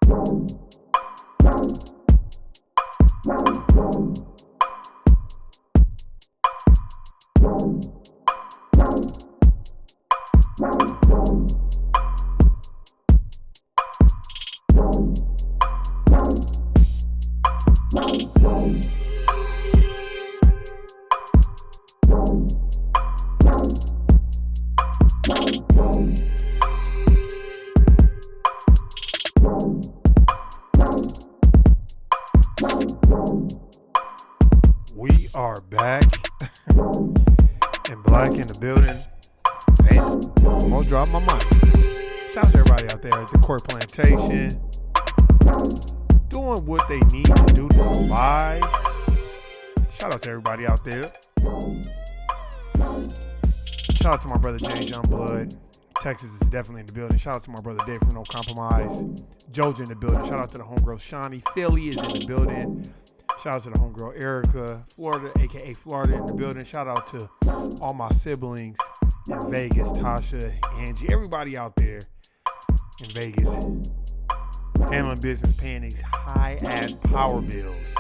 We are back and Black in the building. Damn, almost dropped my mic. Shout out to everybody out there at the Court Plantation, doing what they need to do to survive. Shout out to everybody out there. Shout out to my brother James Youngblood. Texas is definitely in the building. Shout out to my brother Dave from No Compromise. Joe's in the building. Shout out to the homegirl Shawnee. Philly is in the building. Shout out to the homegirl Erica. Florida, aka Florida, in the building. Shout out to all my siblings in Vegas. Tasha, Angie, everybody out there in Vegas. Handling business, paying these high ass power bills.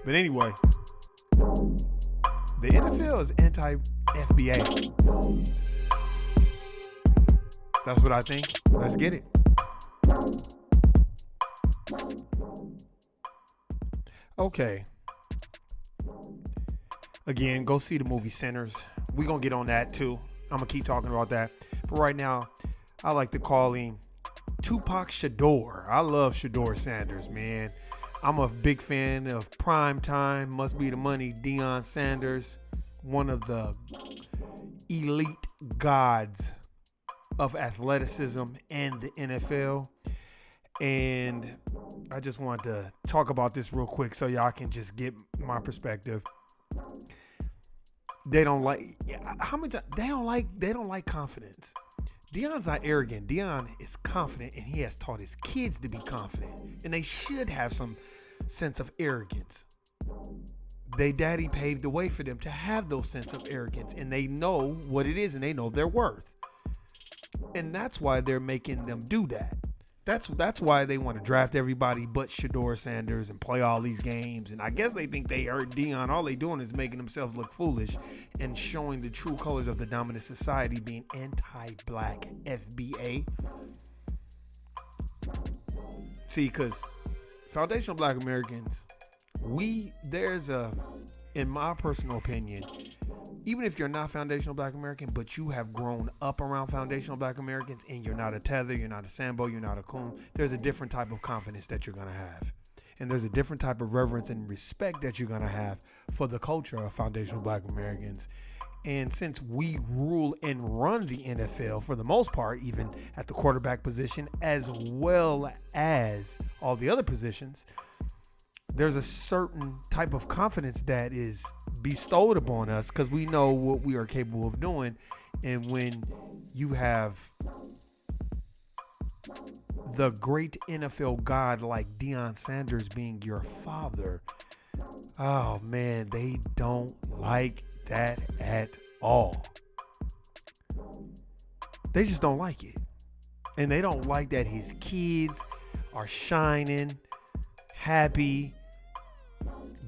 But anyway, the NFL is anti-Fba. That's what I think. Let's get it. Okay. Again, go see the movie Sinners. We're going to get on that too. I'm going to keep talking about that. But right now, I like to call him Tupac Shadur. I love Shadur Sanders, man. I'm a big fan of Prime Time, Must Be the Money, Deion Sanders, one of the elite gods of athleticism and the NFL. And I just wanted to talk about this real quick so y'all can just get my perspective. They don't like confidence. Deion's not arrogant. Deion is confident, and he has taught his kids to be confident, and they should have some sense of arrogance. They daddy paved the way for them to have those sense of arrogance, and they know what it is, and they know their worth. And that's why they're making them do that. That's why they want to draft everybody but Shadur Sanders and play all these games. And I guess they think they hurt Deion. All they doing is making themselves look foolish and showing the true colors of the dominant society, being anti-black FBA. See, because foundational black Americans, in my personal opinion, even if you're not foundational black American, but you have grown up around foundational black Americans and you're not a Tether, you're not a Sambo, you're not a Coon, there's a different type of confidence that you're going to have. And there's a different type of reverence and respect that you're going to have for the culture of foundational black Americans. And since we rule and run the NFL for the most part, even at the quarterback position, as well as all the other positions, there's a certain type of confidence that is bestowed upon us because we know what we are capable of doing. And when you have the great NFL god like Deion Sanders being your father, oh man, they don't like that at all. They just don't like it. And they don't like that his kids are shining, happy,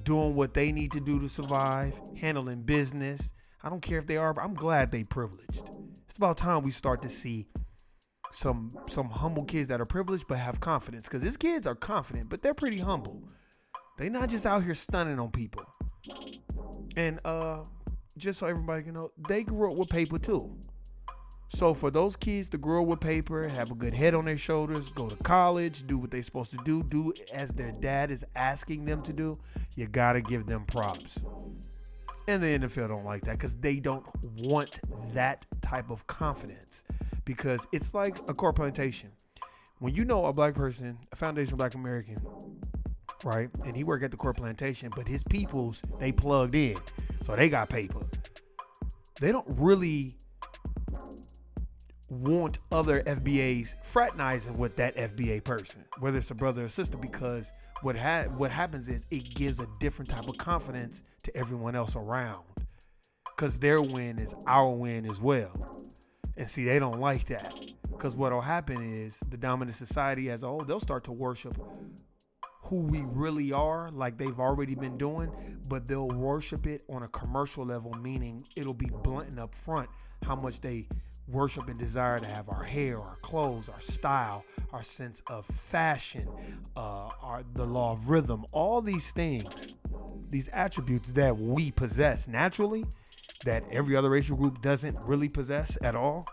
doing what they need to do to survive, handling business. I don't care if they are, but I'm glad they privileged. It's about time we start to see some humble kids that are privileged but have confidence, because his kids are confident, but they're pretty humble. They're not just out here stunning on people. And just so everybody can know, they grew up with paper too. So for those kids to grow up with paper, have a good head on their shoulders, go to college, do what they're supposed to do as their dad is asking them to do, you got to give them props. And the NFL don't like that because they don't want that type of confidence, because it's like a core plantation. When you know a black person, a foundational black American, right, and he work at the core plantation, but his peoples, they plugged in, so they got paper. They don't really want other FBAs fraternizing with that FBA person, whether it's a brother or sister, because what happens is it gives a different type of confidence to everyone else around, because their win is our win as well. And see, they don't like that. Because what'll happen is the dominant society as a whole, they'll start to worship who we really are, like they've already been doing, but they'll worship it on a commercial level, meaning it'll be blunt and upfront how much they worship and desire to have our hair, our clothes, our style, our sense of fashion, the law of rhythm, all these things, these attributes that we possess naturally, that every other racial group doesn't really possess at all.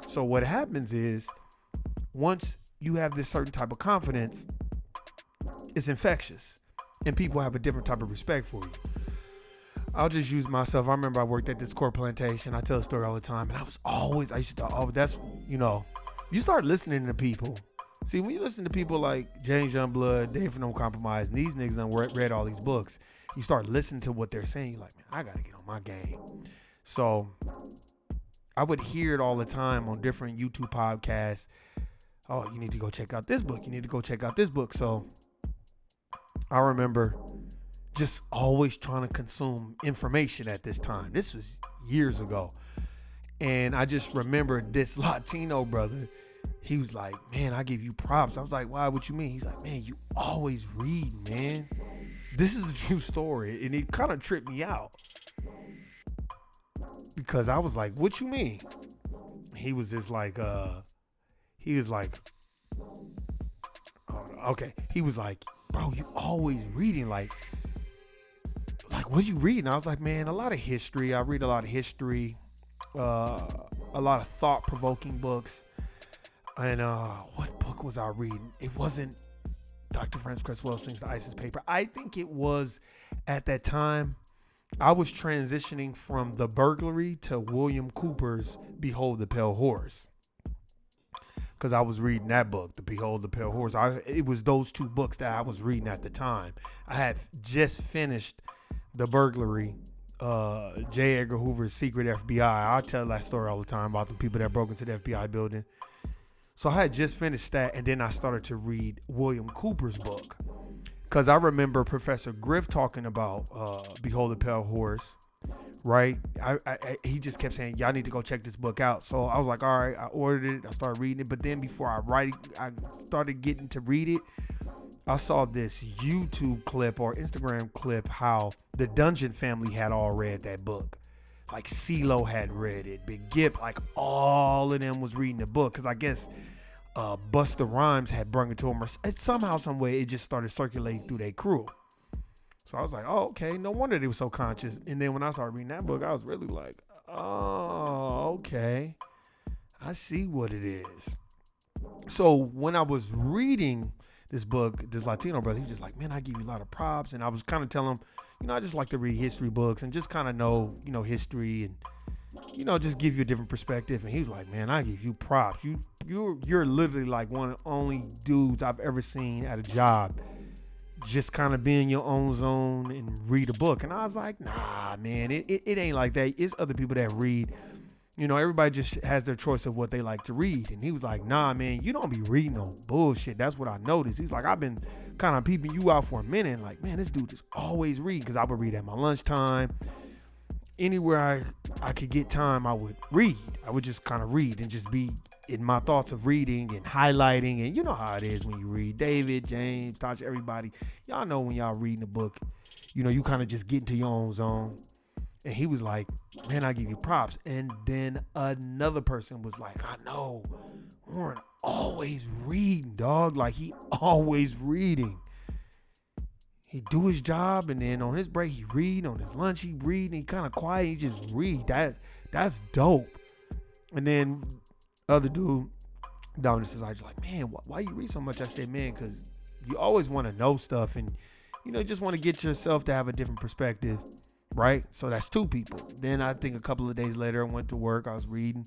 So what happens is, once you have this certain type of confidence, it's infectious, and people have a different type of respect for you. I'll just use myself. I remember I worked at this corn plantation. I tell a story all the time, and I used to, that's, you start listening to people. See, when you listen to people like James Youngblood, Dave from No Compromise, and these niggas done read all these books, you start listening to what they're saying. You're like, man, I got to get on my game. So I would hear it all the time on different YouTube podcasts. Oh, you need to go check out this book. You need to go check out this book. So I remember just always trying to consume information at this time. This was years ago. And I just remember this Latino brother. He was like, man, I give you props. I was like, why? What you mean? He's like, man, you always read, man. This is a true story. And it kind of tripped me out. Because I was like, what you mean? He was just like, he was like, bro, you always reading, like what are you reading? I was like, man, a lot of history. I read a lot of history, a lot of thought-provoking books. And what book was I reading? It wasn't Dr. Francis Cresswell Sings the ISIS Paper. I think it was, at that time, I was transitioning from The Burglary to William Cooper's Behold the Pale Horse. Because I was reading that book, The Behold the Pale Horse. It was those two books that I was reading at the time. I had just finished The Burglary, J. Edgar Hoover's Secret FBI. I tell that story all the time about the people that broke into the FBI building. So I had just finished that, and then I started to read William Cooper's book. Because I remember Professor Griff talking about Behold the Pale Horse, right? He just kept saying, y'all need to go check this book out. So I was like, all right, I ordered it. I started reading it. But then before I started getting to read it, I saw this YouTube clip or Instagram clip how the Dungeon family had all read that book. Like CeeLo had read it. Big Gip, like all of them was reading the book. Because I guess Busta Rhymes had brung it to him. Or somehow, some way, it just started circulating through their crew. So I was like, oh, okay. No wonder they were so conscious. And then when I started reading that book, I was really like, oh, okay. I see what it is. So when I was reading this book, this Latino brother, he was just like, man, I give you a lot of props. And I was kind of telling him, I just like to read history books and just kind of know, history and, just give you a different perspective. And he was like, man, I give you props. You're literally like one of the only dudes I've ever seen at a job just kind of be in your own zone and read a book. And I was like, nah, man, it ain't like that. It's other people that read. Everybody just has their choice of what they like to read. And he was like, nah, man, you don't be reading no bullshit. That's what I noticed. He's like, I've been kind of peeping you out for a minute. And like, man, this dude is always reading. Because I would read at my lunchtime. Anywhere I could get time, I would read. I would just kind of read and just be in my thoughts of reading and highlighting. And you know how it is when you read. David, James, Tasha, everybody. Y'all know when y'all reading a book, you kind of just get into your own zone. And he was like, man, I give you props. And then another person was like, I know, Warren always reading, dog. Like, he always reading. He do his job, and then on his break, he read. On his lunch, he read. And he kind of quiet. He just read. That's dope. And then other dude down in society was like, man, why you read so much? I said, man, because you always want to know stuff. And, just want to get yourself to have a different perspective. Right? So that's two people. Then I think a couple of days later, I went to work. I was reading.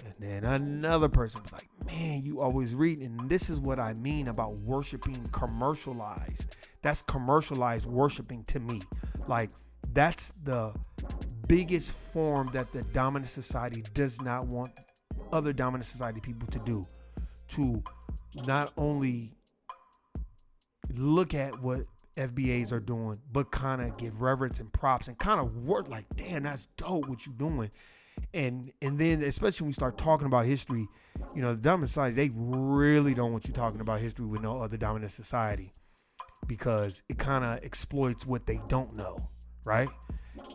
And then another person was like, man, you always read. And this is what I mean about worshiping commercialized. That's commercialized worshiping to me. Like, that's the biggest form that the dominant society does not want other dominant society people to do. To not only look at what FBAs are doing, but kind of give reverence and props and kind of work like, damn, that's dope what you doing. And then especially when we start talking about history, the dominant society, they really don't want you talking about history with no other dominant society, because it kind of exploits what they don't know, right?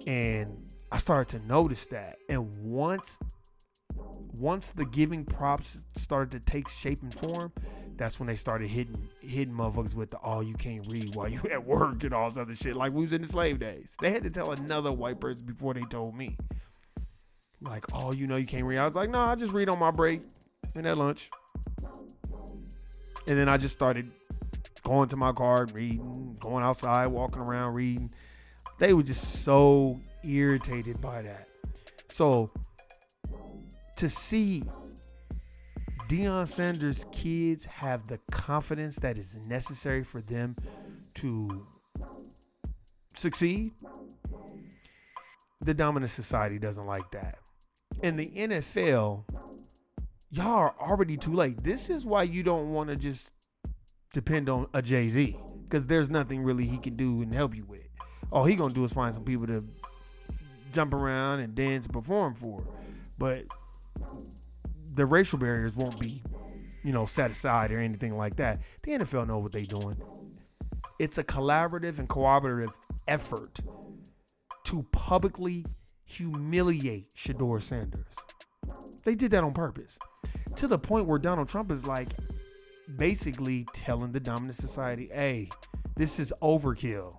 And I started to notice that. And once the giving props started to take shape and form, that's when they started hitting motherfuckers with the, oh, you can't read while you at work and all this other shit. Like we was in the slave days. They had to tell another white person before they told me. Like, oh, you can't read. I was like, no, I just read on my break and at lunch. And then I just started going to my car, reading, going outside, walking around, reading. They were just so irritated by that. So to see Deion Sanders' kids have the confidence that is necessary for them to succeed, the dominant society doesn't like that. In the NFL, y'all are already too late. This is why you don't want to just depend on a Jay-Z, because there's nothing really he can do and help you with. All he gonna do is find some people to jump around and dance and perform for. But the racial barriers won't be, set aside or anything like that. The NFL know what they're doing. It's a collaborative and cooperative effort to publicly humiliate Shedeur Sanders. They did that on purpose, to the point where Donald Trump is like basically telling the dominant society, hey, this is overkill.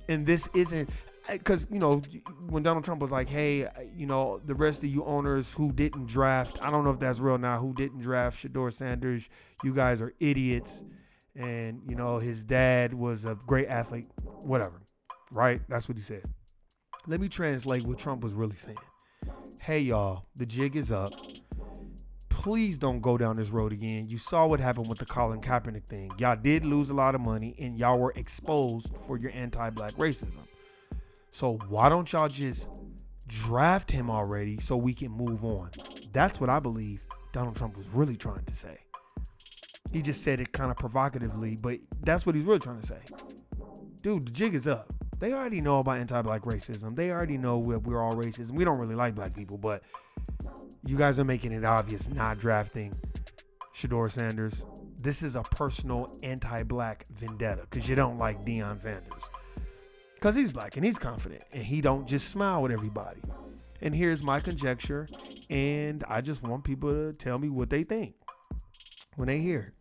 And this isn't, because, when Donald Trump was like, hey, the rest of you owners who didn't draft, I don't know if that's real now, who didn't draft Shedeur Sanders, you guys are idiots. And, his dad was a great athlete, whatever, right? That's what he said. Let me translate what Trump was really saying. Hey, y'all, the jig is up. Please don't go down this road again. You saw what happened with the Colin Kaepernick thing. Y'all did lose a lot of money, and y'all were exposed for your anti-black racism. So why don't y'all just draft him already so we can move on? That's what I believe Donald Trump was really trying to say. He just said it kind of provocatively, but that's what he's really trying to say. Dude, the jig is up. They already know about anti-black racism. They already know we're all racist. We don't really like black people, but you guys are making it obvious not drafting Shedeur Sanders. This is a personal anti-black vendetta because you don't like Deion Sanders. Because he's black and he's confident and he don't just smile with everybody. And here's my conjecture, and I just want people to tell me what they think when they hear it.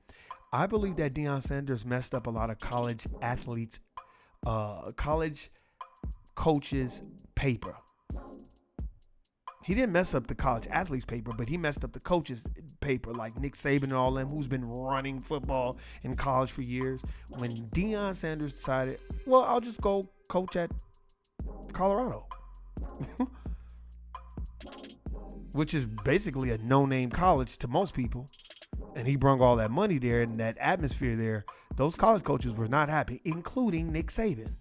I believe that Deion Sanders messed up a lot of college athletes, college coaches' paper. He didn't mess up the college athletes' paper, but he messed up the coaches' paper, like Nick Saban and all them, who's been running football in college for years. When Deion Sanders decided, well, I'll just go coach at Colorado, which is basically a no-name college to most people. And he brought all that money there and that atmosphere there. Those college coaches were not happy, including Nick Saban.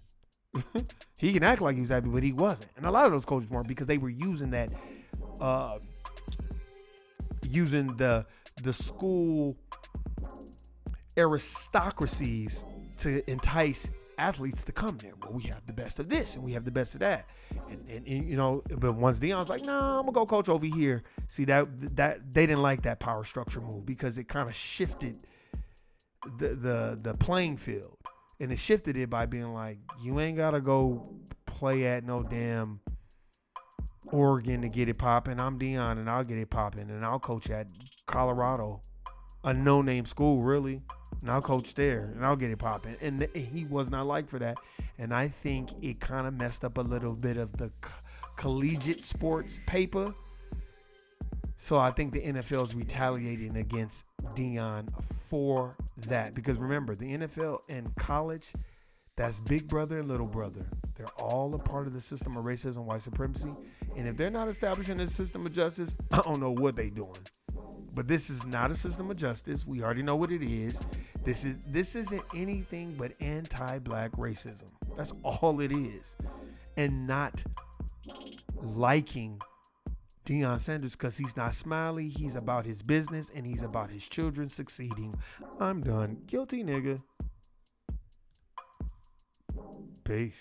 He can act like he was happy, but he wasn't. And a lot of those coaches weren't, because they were using that, using the school aristocracies to entice athletes to come there. Well, we have the best of this and we have the best of that. And but once Deion's like, no, I'm gonna go coach over here. See, that they didn't like that power structure move, because it kind of shifted the playing field. And it shifted it by being like, you ain't gotta go play at no damn Oregon to get it popping. I'm Deion and I'll get it popping, and I'll coach at Colorado, a no-name school really, and I'll coach there and I'll get it popping. And he was not like for that. And I think it kind of messed up a little bit of the collegiate sports paper. So I think the NFL is retaliating against Deion for that. Because remember, the NFL and college, that's big brother and little brother. They're all a part of the system of racism, white supremacy. And if they're not establishing a system of justice, I don't know what they're doing. But this is not a system of justice. We already know what it is. This isn't anything but anti-black racism. That's all it is. And not liking Deion Sanders because he's not smiley. He's about his business and he's about his children succeeding. I'm done. Guilty nigga. Peace.